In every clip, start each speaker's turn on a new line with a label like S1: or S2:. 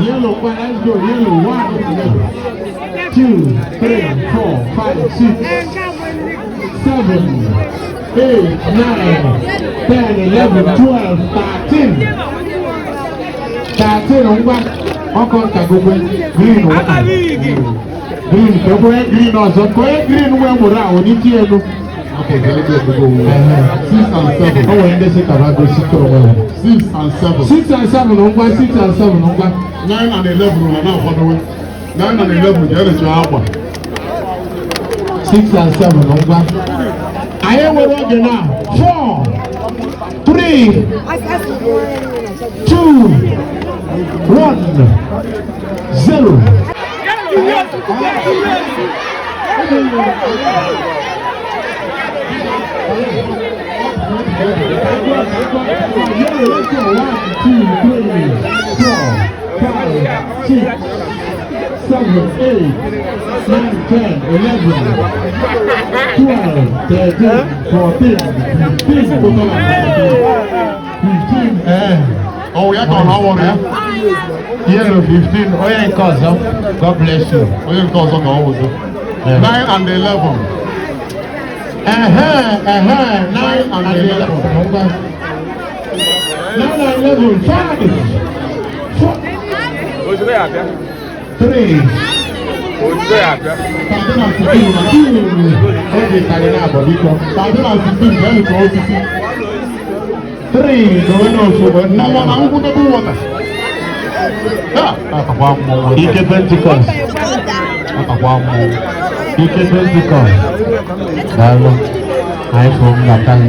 S1: Yellow, let's go. Yellow, 1, 2, 3, 4, 5, 6, 7, 8, 9, 10, 11, 12, 13. 13 on one. Encore green water. Green, green also. Green where we are. We need to. Okay, let's go. 6 and 7. Oh, when they say Tabago, 6 and 7. 6 and 7 on one. 6 and 7 on one. 9 and 11 on another. 9 and 11, the other job. 6 and 7 on one. I am working now. 4, 3, 2, 1, 0. Oh, we are going how old are you? Yellow 15. Oh, yeah, God bless you. Oh, yeah, cause I'm old. 9 and 11. 9 and 11. 9 and 11. 5. 4. 3. Ike Pentecost. Ike Pentecost. Lalu, iPhone datang.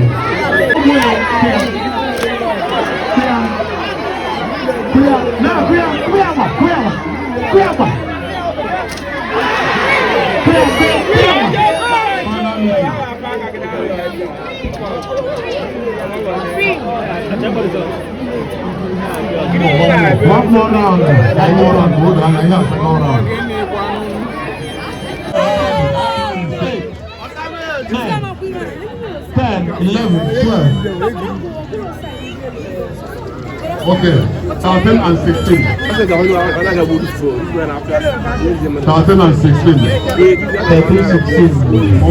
S1: One more round. One more round. One more round. 10, 11, 12. Okay, 13 and 16. 13 and 16.
S2: 13, 16.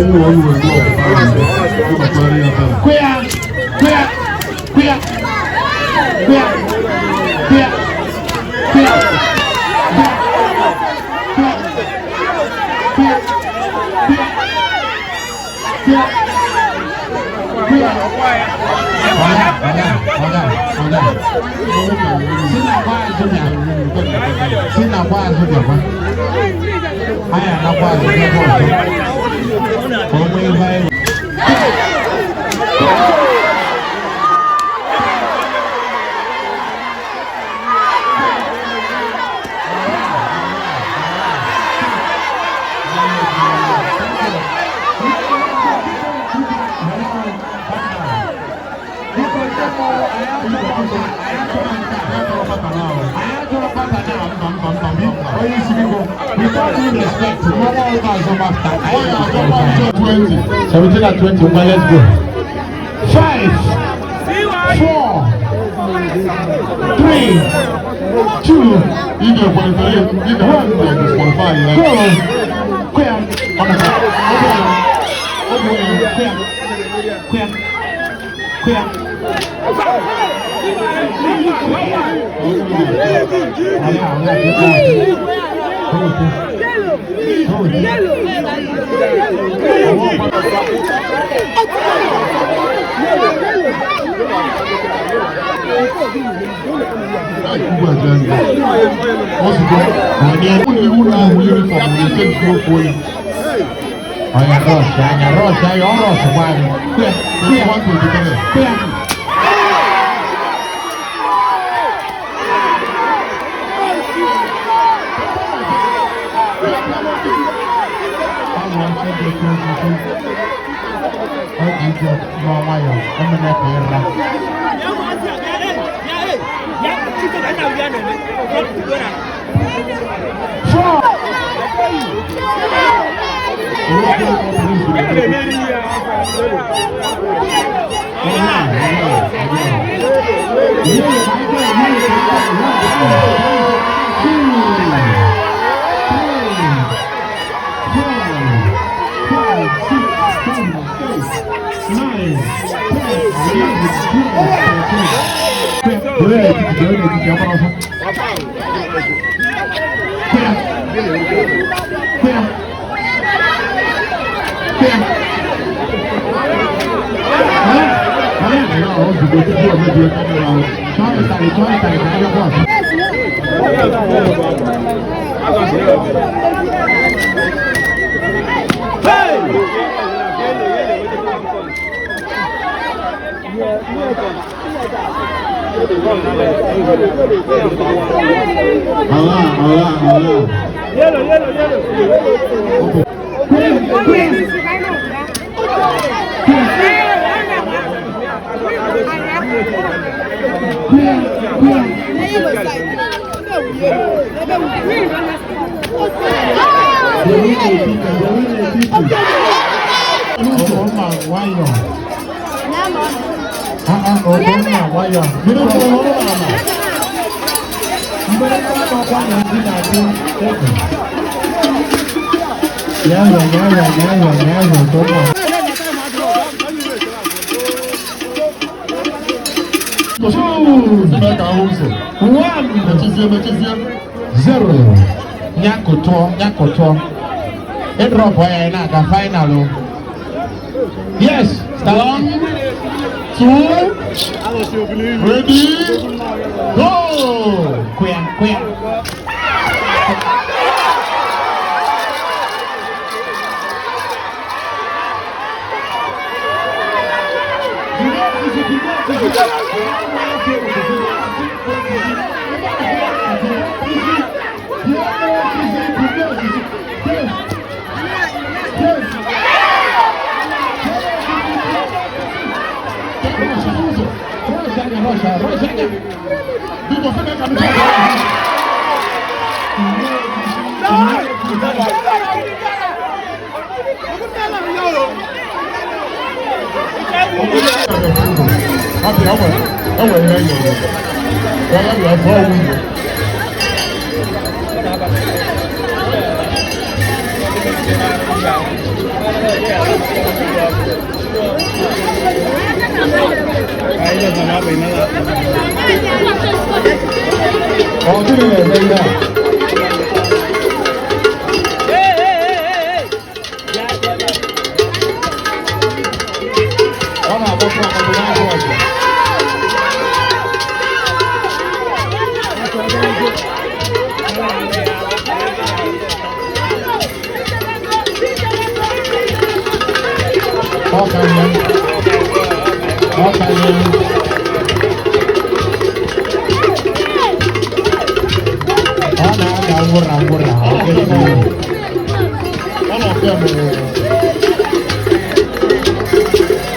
S1: Queer. Respect to 17 and 20, let's go. 5, 4, 3, 2, 1, yes, Stallone. 2, ready, go! Queen. Okay,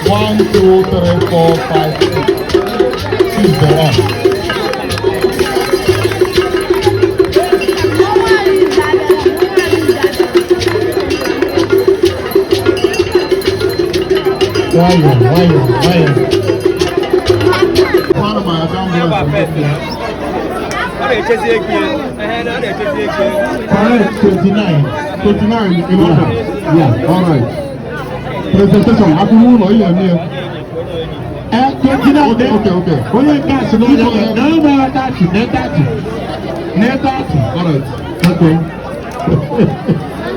S1: One, two, three, four, five, six. She's the one. Why? One of my correct, 29 in order. Yeah, all right. Presentation, I don't know you here. Okay. Only cash, no, net 30. All right. Okay.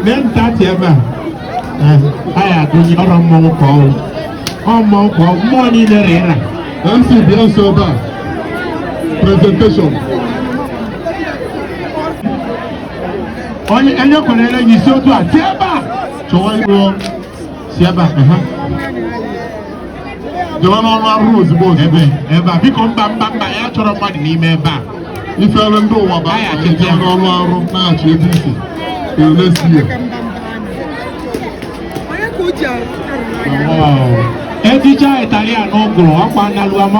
S1: Net 30, I have to get on more call. More money there. MC, the answer back. Presentation. Only any colleague you saw to a Tiaba. Siaba, Joanna Rose was ever become back by actual money in Meba. If you don't know what I can tell on match, let's see. Wow. Teacher Italian, no grow up and I'll